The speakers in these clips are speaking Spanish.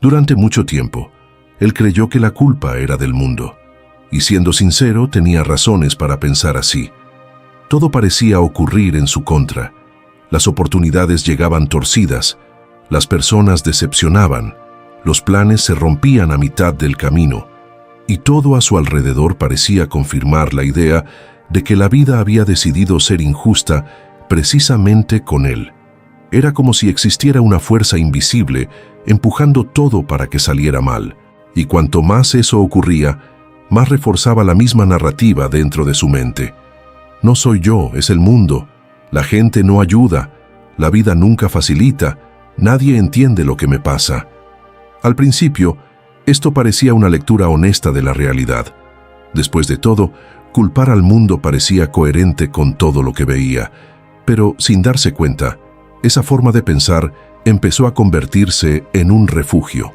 Durante mucho tiempo, él creyó que la culpa era del mundo, y siendo sincero, tenía razones para pensar así. Todo parecía ocurrir en su contra. Las oportunidades llegaban torcidas, las personas decepcionaban, los planes se rompían a mitad del camino, y todo a su alrededor parecía confirmar la idea de que la vida había decidido ser injusta precisamente con él. Era como si existiera una fuerza invisible empujando todo para que saliera mal, y cuanto más eso ocurría, más reforzaba la misma narrativa dentro de su mente. No soy yo, es el mundo. La gente no ayuda, la vida nunca facilita, nadie entiende lo que me pasa. Al principio, esto parecía una lectura honesta de la realidad. Después de todo, culpar al mundo parecía coherente con todo lo que veía, pero sin darse cuenta, esa forma de pensar empezó a convertirse en un refugio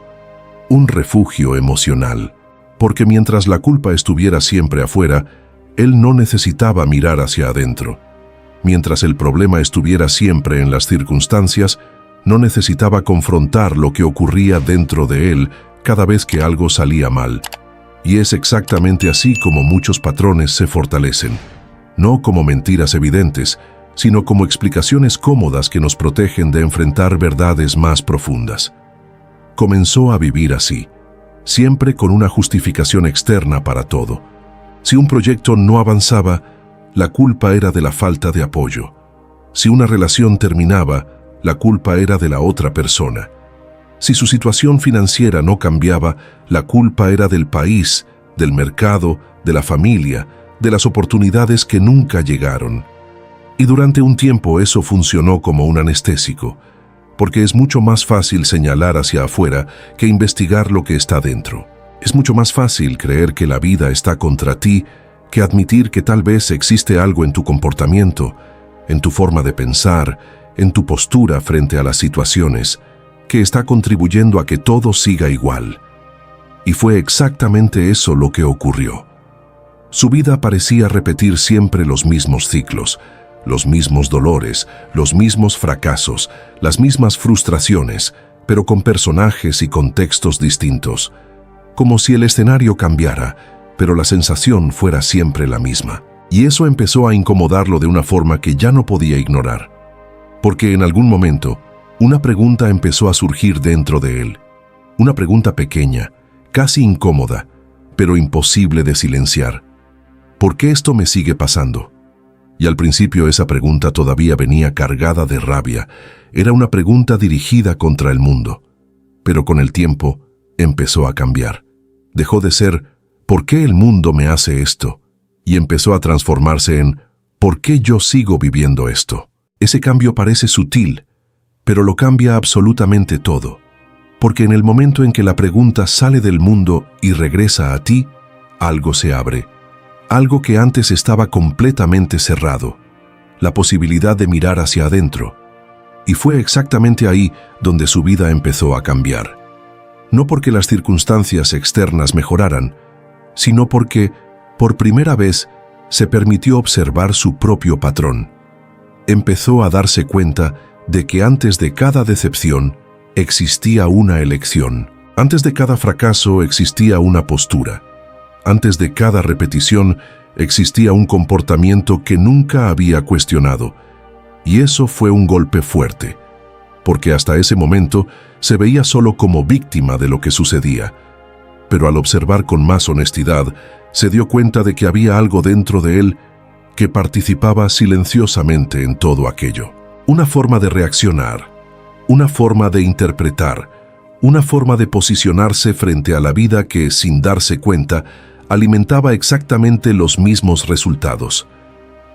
emocional, porque mientras la culpa estuviera siempre afuera, él no necesitaba mirar hacia adentro. Mientras el problema estuviera siempre en las circunstancias, no necesitaba confrontar lo que ocurría dentro de él cada vez que algo salía mal. Y es exactamente así como muchos patrones se fortalecen, no como mentiras evidentes, sino como explicaciones cómodas que nos protegen de enfrentar verdades más profundas. Comenzó a vivir así, siempre con una justificación externa para todo. Si un proyecto no avanzaba, la culpa era de la falta de apoyo. Si una relación terminaba, la culpa era de la otra persona. Si su situación financiera no cambiaba, la culpa era del país, del mercado, de la familia, de las oportunidades que nunca llegaron. Y durante un tiempo eso funcionó como un anestésico, porque es mucho más fácil señalar hacia afuera que investigar lo que está dentro. Es mucho más fácil creer que la vida está contra ti que admitir que tal vez existe algo en tu comportamiento, en tu forma de pensar, en tu postura frente a las situaciones, que está contribuyendo a que todo siga igual. Y fue exactamente eso lo que ocurrió. Su vida parecía repetir siempre los mismos ciclos, los mismos dolores, los mismos fracasos, las mismas frustraciones, pero con personajes y contextos distintos. Como si el escenario cambiara, pero la sensación fuera siempre la misma. Y eso empezó a incomodarlo de una forma que ya no podía ignorar. Porque en algún momento, una pregunta empezó a surgir dentro de él. Una pregunta pequeña, casi incómoda, pero imposible de silenciar. ¿Por qué esto me sigue pasando? Y al principio esa pregunta todavía venía cargada de rabia. Era una pregunta dirigida contra el mundo. Pero con el tiempo, empezó a cambiar. Dejó de ser ¿por qué el mundo me hace esto? Y empezó a transformarse en ¿por qué yo sigo viviendo esto? Ese cambio parece sutil, pero lo cambia absolutamente todo. Porque en el momento en que la pregunta sale del mundo y regresa a ti, algo se abre. Algo que antes estaba completamente cerrado. La posibilidad de mirar hacia adentro. Y fue exactamente ahí donde su vida empezó a cambiar. No porque las circunstancias externas mejoraran, sino porque, por primera vez, se permitió observar su propio patrón. Empezó a darse cuenta de que antes de cada decepción existía una elección. Antes de cada fracaso existía una postura. Antes de cada repetición existía un comportamiento que nunca había cuestionado. Y eso fue un golpe fuerte, porque hasta ese momento se veía solo como víctima de lo que sucedía. Pero al observar con más honestidad, se dio cuenta de que había algo dentro de él que participaba silenciosamente en todo aquello. Una forma de reaccionar, una forma de interpretar, una forma de posicionarse frente a la vida que, sin darse cuenta, alimentaba exactamente los mismos resultados.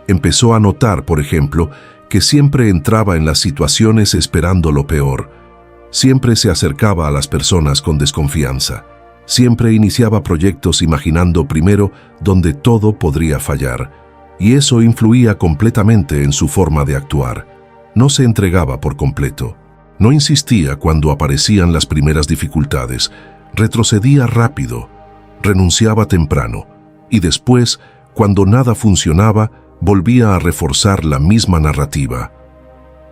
Empezó a notar, por ejemplo, que siempre entraba en las situaciones esperando lo peor. Siempre se acercaba a las personas con desconfianza. Siempre iniciaba proyectos imaginando primero donde todo podría fallar. Y eso influía completamente en su forma de actuar. No se entregaba por completo. No insistía cuando aparecían las primeras dificultades. Retrocedía rápido. Renunciaba temprano. Y después, cuando nada funcionaba, volvía a reforzar la misma narrativa.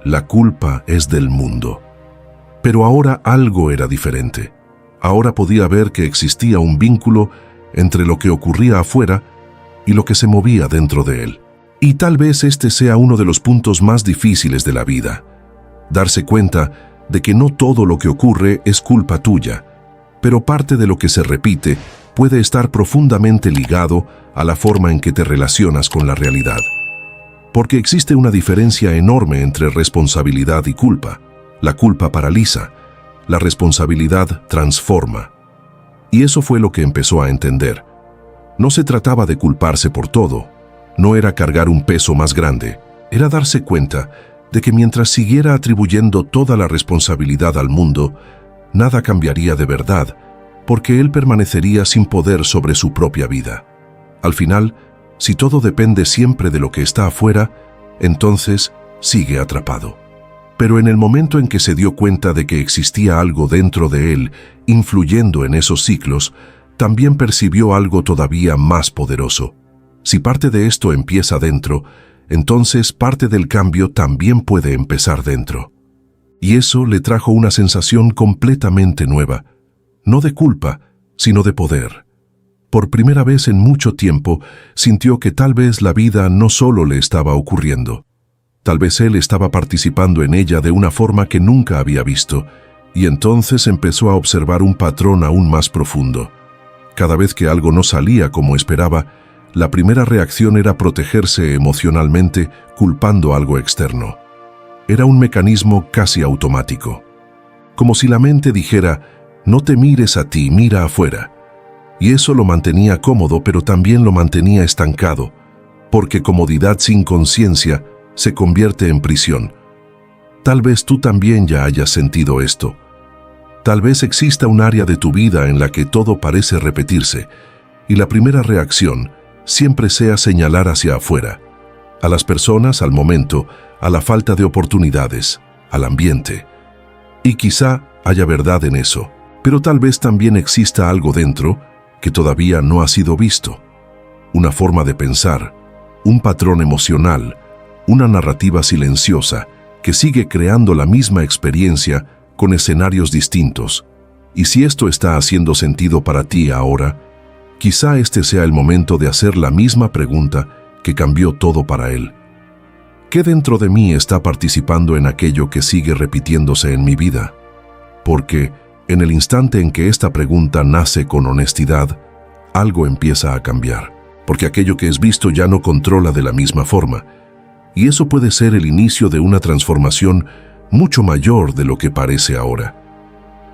La culpa es del mundo. Pero ahora algo era diferente. ahora podía ver que existía un vínculo entre lo que ocurría afuera y lo que se movía dentro de él. Y tal vez este sea uno de los puntos más difíciles de la vida, darse cuenta de que no todo lo que ocurre es culpa tuya, pero parte de lo que se repite puede estar profundamente ligado a la forma en que te relacionas con la realidad. Porque existe una diferencia enorme entre responsabilidad y culpa. La culpa paraliza, la responsabilidad transforma. Y eso fue lo que empezó a entender. No se trataba de culparse por todo, no era cargar un peso más grande, era darse cuenta de que mientras siguiera atribuyendo toda la responsabilidad al mundo, nada cambiaría de verdad, porque él permanecería sin poder sobre su propia vida. Al final, si todo depende siempre de lo que está afuera, entonces sigue atrapado. Pero en el momento en que se dio cuenta de que existía algo dentro de él, influyendo en esos ciclos, también percibió algo todavía más poderoso. Si parte de esto empieza dentro, entonces parte del cambio también puede empezar dentro. Y eso le trajo una sensación completamente nueva, no de culpa, sino de poder. Por primera vez en mucho tiempo, sintió que tal vez la vida no solo le estaba ocurriendo. Tal vez él estaba participando en ella de una forma que nunca había visto, y entonces empezó a observar un patrón aún más profundo. Cada vez que algo no salía como esperaba, la primera reacción era protegerse emocionalmente, culpando algo externo. Era un mecanismo casi automático. Como si la mente dijera, no te mires a ti, mira afuera. Y eso lo mantenía cómodo, pero también lo mantenía estancado, porque comodidad sin conciencia se convierte en prisión. Tal vez tú también ya hayas sentido esto. Tal vez exista un área de tu vida en la que todo parece repetirse, y la primera reacción siempre sea señalar hacia afuera, a las personas, al momento, a la falta de oportunidades, al ambiente. Y quizá haya verdad en eso, pero tal vez también exista algo dentro que todavía no ha sido visto. Una forma de pensar, un patrón emocional, una narrativa silenciosa que sigue creando la misma experiencia con escenarios distintos. Y si esto está haciendo sentido para ti ahora, quizá este sea el momento de hacer la misma pregunta que cambió todo para él. ¿Qué dentro de mí está participando en aquello que sigue repitiéndose en mi vida? Porque en el instante en que esta pregunta nace con honestidad, algo empieza a cambiar, porque aquello que es visto ya no controla de la misma forma, y eso puede ser el inicio de una transformación mucho mayor de lo que parece ahora.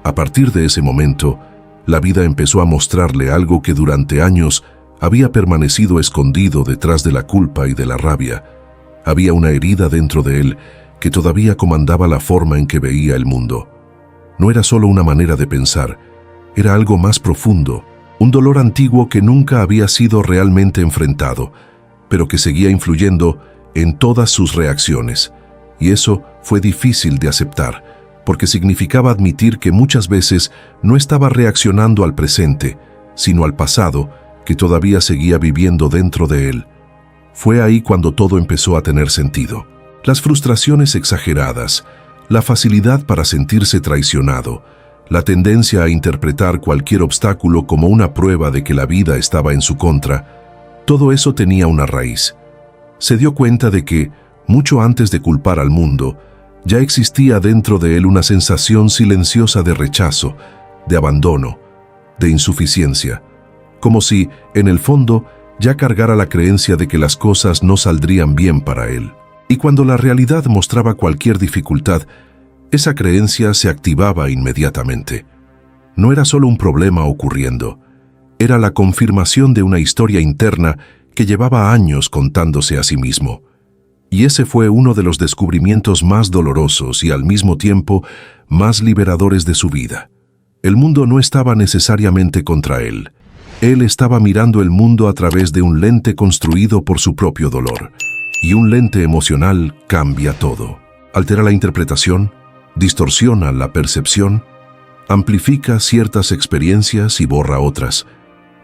A partir de ese momento, la vida empezó a mostrarle algo que durante años había permanecido escondido detrás de la culpa y de la rabia. Había una herida dentro de él que todavía comandaba la forma en que veía el mundo. No era solo una manera de pensar, era algo más profundo, un dolor antiguo que nunca había sido realmente enfrentado, pero que seguía influyendo en todas sus reacciones. Y eso fue difícil de aceptar, porque significaba admitir que muchas veces no estaba reaccionando al presente, sino al pasado, que todavía seguía viviendo dentro de él. Fue ahí cuando todo empezó a tener sentido. Las frustraciones exageradas, la facilidad para sentirse traicionado, la tendencia a interpretar cualquier obstáculo como una prueba de que la vida estaba en su contra, todo eso tenía una raíz. Se dio cuenta de que, mucho antes de culpar al mundo, ya existía dentro de él una sensación silenciosa de rechazo, de abandono, de insuficiencia, como si, en el fondo, ya cargara la creencia de que las cosas no saldrían bien para él. Y cuando la realidad mostraba cualquier dificultad, esa creencia se activaba inmediatamente. No era solo un problema ocurriendo, era la confirmación de una historia interna que llevaba años contándose a sí mismo. Y ese fue uno de los descubrimientos más dolorosos y al mismo tiempo más liberadores de su vida. El mundo no estaba necesariamente contra él. Él estaba mirando el mundo a través de un lente construido por su propio dolor. Y un lente emocional cambia todo. Altera la interpretación, distorsiona la percepción, amplifica ciertas experiencias y borra otras.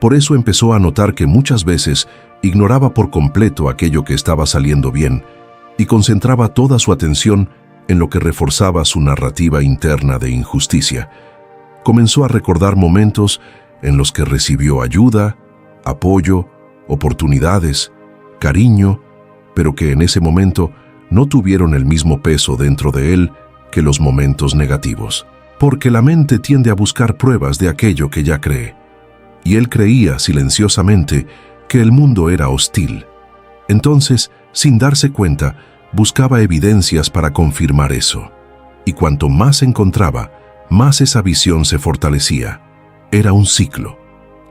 Por eso empezó a notar que muchas veces ignoraba por completo aquello que estaba saliendo bien y concentraba toda su atención en lo que reforzaba su narrativa interna de injusticia. comenzó a recordar momentos en los que recibió ayuda, apoyo, oportunidades, cariño, pero que en ese momento no tuvieron el mismo peso dentro de él que los momentos negativos. Porque la mente tiende a buscar pruebas de aquello que ya cree. Y él creía silenciosamente que el mundo era hostil. Entonces, sin darse cuenta, buscaba evidencias para confirmar eso. Y cuanto más encontraba, más esa visión se fortalecía. Era un ciclo.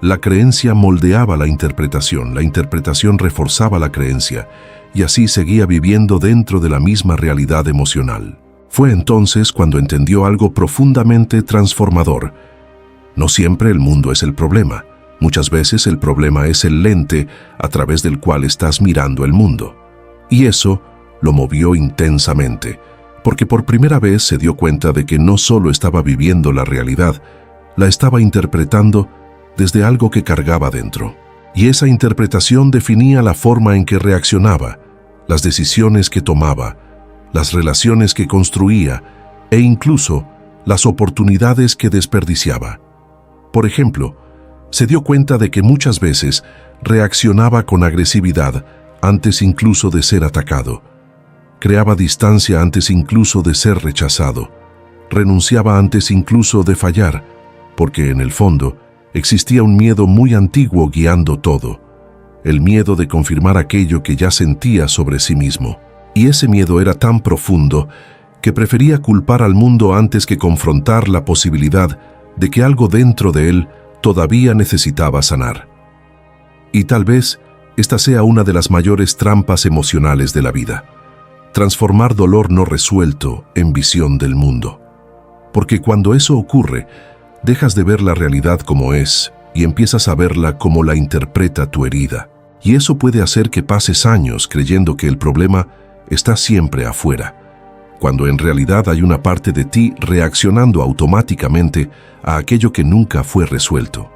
La creencia moldeaba la interpretación reforzaba la creencia, y así seguía viviendo dentro de la misma realidad emocional. Fue entonces cuando entendió algo profundamente transformador. No siempre el mundo es el problema. Muchas veces el problema es el lente a través del cual estás mirando el mundo. Y eso lo movió intensamente, porque por primera vez se dio cuenta de que no solo estaba viviendo la realidad, la estaba interpretando desde algo que cargaba dentro. Y esa interpretación definía la forma en que reaccionaba, las decisiones que tomaba, las relaciones que construía e incluso las oportunidades que desperdiciaba. Por ejemplo, se dio cuenta de que muchas veces reaccionaba con agresividad antes incluso de ser atacado. Creaba distancia antes incluso de ser rechazado. Renunciaba antes incluso de fallar, porque en el fondo existía un miedo muy antiguo guiando todo. El miedo de confirmar aquello que ya sentía sobre sí mismo. Y ese miedo era tan profundo que prefería culpar al mundo antes que confrontar la posibilidad de que algo dentro de él todavía necesitaba sanar. Y tal vez esta sea una de las mayores trampas emocionales de la vida. Transformar dolor no resuelto en visión del mundo. Porque cuando eso ocurre, dejas de ver la realidad como es y empiezas a verla como la interpreta tu herida. Y eso puede hacer que pases años creyendo que el problema está siempre afuera, cuando en realidad hay una parte de ti reaccionando automáticamente a aquello que nunca fue resuelto.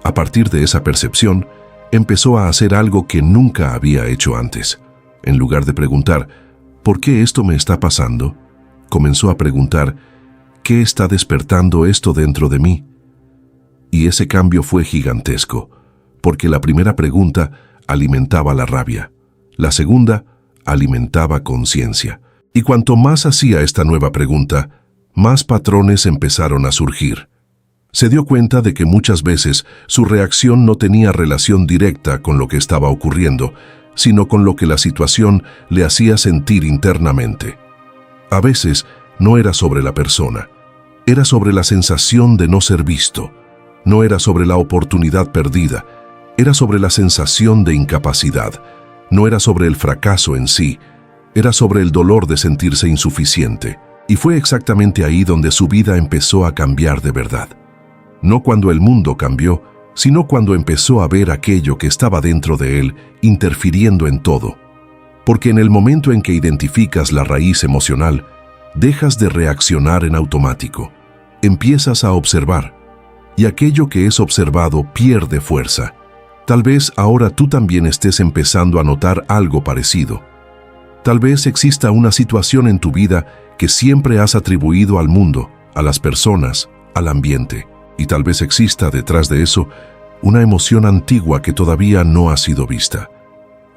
A partir de esa percepción, empezó a hacer algo que nunca había hecho antes. En lugar de preguntar, ¿por qué esto me está pasando?, comenzó a preguntar, ¿qué está despertando esto dentro de mí? Y ese cambio fue gigantesco, porque la primera pregunta alimentaba la rabia, la segunda alimentaba conciencia. Y cuanto más hacía esta nueva pregunta, más patrones empezaron a surgir. Se dio cuenta de que muchas veces su reacción no tenía relación directa con lo que estaba ocurriendo, sino con lo que la situación le hacía sentir internamente. A veces no era sobre la persona, era sobre la sensación de no ser visto, no era sobre la oportunidad perdida, era sobre la sensación de incapacidad, no era sobre el fracaso en sí, era sobre el dolor de sentirse insuficiente. Y fue exactamente ahí donde su vida empezó a cambiar de verdad. No cuando el mundo cambió, sino cuando empezó a ver aquello que estaba dentro de él interfiriendo en todo. Porque en el momento en que identificas la raíz emocional, dejas de reaccionar en automático. Empiezas a observar, y aquello que es observado pierde fuerza. Tal vez ahora tú también estés empezando a notar algo parecido. Tal vez exista una situación en tu vida que siempre has atribuido al mundo, a las personas, al ambiente. Y tal vez exista detrás de eso una emoción antigua que todavía no ha sido vista.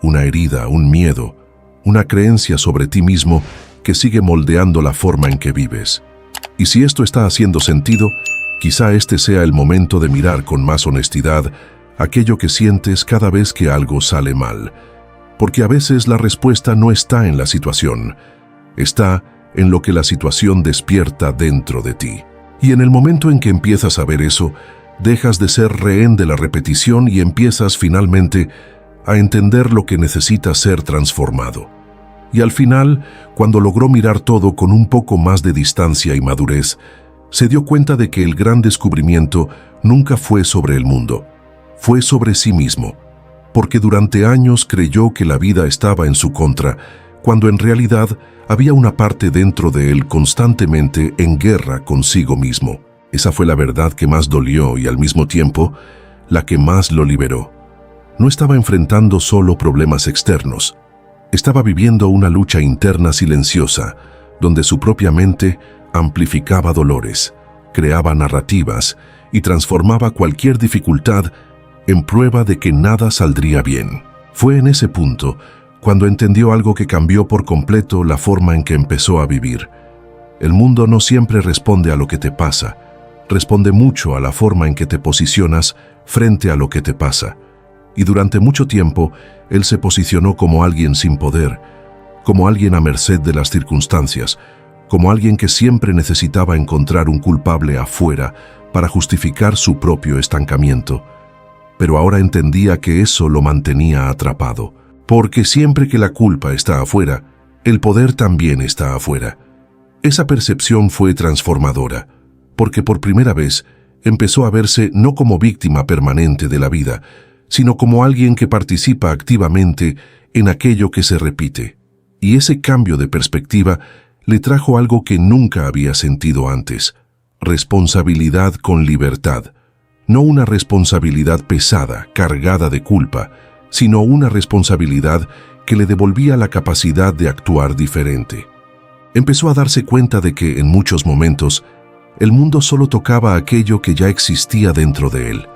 Una herida, un miedo, una creencia sobre ti mismo que sigue moldeando la forma en que vives. Y si esto está haciendo sentido, quizá este sea el momento de mirar con más honestidad aquello que sientes cada vez que algo sale mal. Porque a veces la respuesta no está en la situación, está en lo que la situación despierta dentro de ti. Y en el momento en que empiezas a ver eso, dejas de ser rehén de la repetición y empiezas finalmente a entender lo que necesita ser transformado. Y al final, cuando logró mirar todo con un poco más de distancia y madurez, se dio cuenta de que el gran descubrimiento nunca fue sobre el mundo, fue sobre sí mismo, porque durante años creyó que la vida estaba en su contra, cuando en realidad había una parte dentro de él constantemente en guerra consigo mismo. Esa fue la verdad que más dolió y al mismo tiempo la que más lo liberó. No estaba enfrentando solo problemas externos, estaba viviendo una lucha interna silenciosa, donde su propia mente amplificaba dolores, creaba narrativas y transformaba cualquier dificultad en prueba de que nada saldría bien. Fue en ese punto cuando entendió algo que cambió por completo la forma en que empezó a vivir. El mundo no siempre responde a lo que te pasa, responde mucho a la forma en que te posicionas frente a lo que te pasa. Y durante mucho tiempo, él se posicionó como alguien sin poder, como alguien a merced de las circunstancias, como alguien que siempre necesitaba encontrar un culpable afuera para justificar su propio estancamiento. Pero ahora entendía que eso lo mantenía atrapado, porque siempre que la culpa está afuera, el poder también está afuera. Esa percepción fue transformadora, porque por primera vez empezó a verse no como víctima permanente de la vida, sino como alguien que participa activamente en aquello que se repite. Y ese cambio de perspectiva le trajo algo que nunca había sentido antes: responsabilidad con libertad. No una responsabilidad pesada, cargada de culpa, sino una responsabilidad que le devolvía la capacidad de actuar diferente. Empezó a darse cuenta de que, en muchos momentos, el mundo solo tocaba aquello que ya existía dentro de él.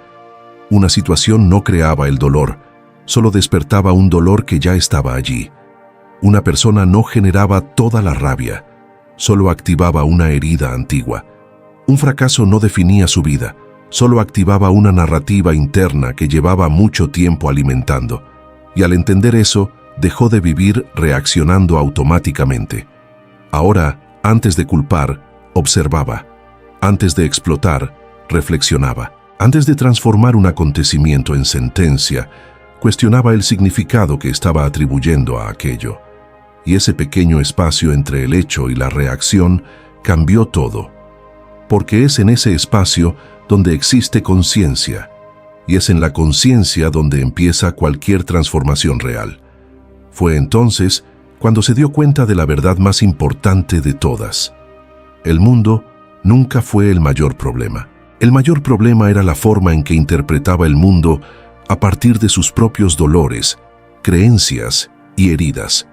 Una situación no creaba el dolor, solo despertaba un dolor que ya estaba allí. Una persona no generaba toda la rabia, solo activaba una herida antigua. Un fracaso no definía su vida, solo activaba una narrativa interna que llevaba mucho tiempo alimentando. Y al entender eso, dejó de vivir reaccionando automáticamente. Ahora, antes de culpar, observaba. Antes de explotar, reflexionaba. Antes de transformar un acontecimiento en sentencia, cuestionaba el significado que estaba atribuyendo a aquello. Y ese pequeño espacio entre el hecho y la reacción cambió todo. Porque es en ese espacio donde existe conciencia, y es en la conciencia donde empieza cualquier transformación real. Fue entonces cuando se dio cuenta de la verdad más importante de todas. El mundo nunca fue el mayor problema. El mayor problema era la forma en que interpretaba el mundo a partir de sus propios dolores, creencias y heridas.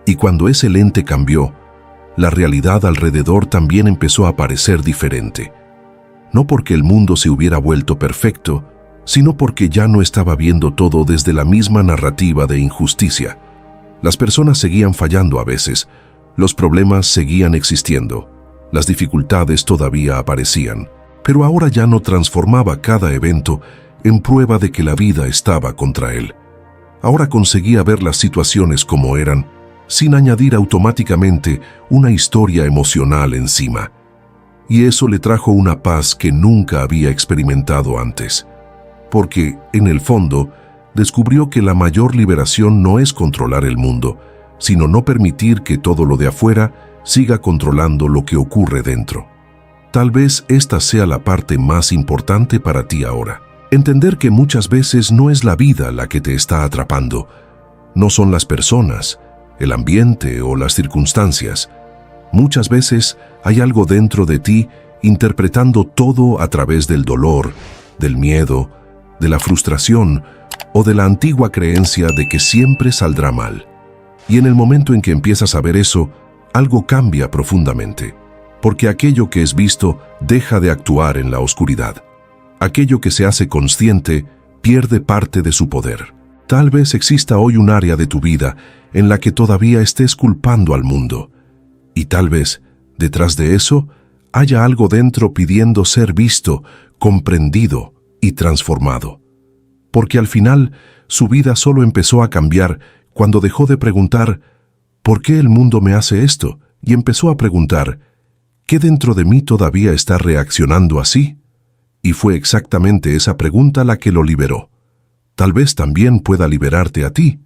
Y cuando ese lente cambió, la realidad alrededor también empezó a parecer diferente. No porque el mundo se hubiera vuelto perfecto, sino porque ya no estaba viendo todo desde la misma narrativa de injusticia. Las personas seguían fallando a veces, los problemas seguían existiendo, las dificultades todavía aparecían, pero ahora ya no transformaba cada evento en prueba de que la vida estaba contra él. Ahora conseguía ver las situaciones como eran, sin añadir automáticamente una historia emocional encima. Y eso le trajo una paz que nunca había experimentado antes, porque, en el fondo, descubrió que la mayor liberación no es controlar el mundo, sino no permitir que todo lo de afuera siga controlando lo que ocurre dentro. Tal vez esta sea la parte más importante para ti ahora. Entender que muchas veces no es la vida la que te está atrapando, no son las personas, el ambiente o las circunstancias. Muchas veces hay algo dentro de ti interpretando todo a través del dolor, del miedo, de la frustración o de la antigua creencia de que siempre saldrá mal. Y en el momento en que empiezas a ver eso, algo cambia profundamente, porque aquello que es visto deja de actuar en la oscuridad. Aquello que se hace consciente pierde parte de su poder. Tal vez exista hoy un área de tu vida en la que todavía estés culpando al mundo. Y tal vez, detrás de eso, haya algo dentro pidiendo ser visto, comprendido y transformado. Porque al final, su vida solo empezó a cambiar cuando dejó de preguntar ¿por qué el mundo me hace esto? Y empezó a preguntar ¿qué dentro de mí todavía está reaccionando así? Y fue exactamente esa pregunta la que lo liberó. Tal vez también pueda liberarte a ti.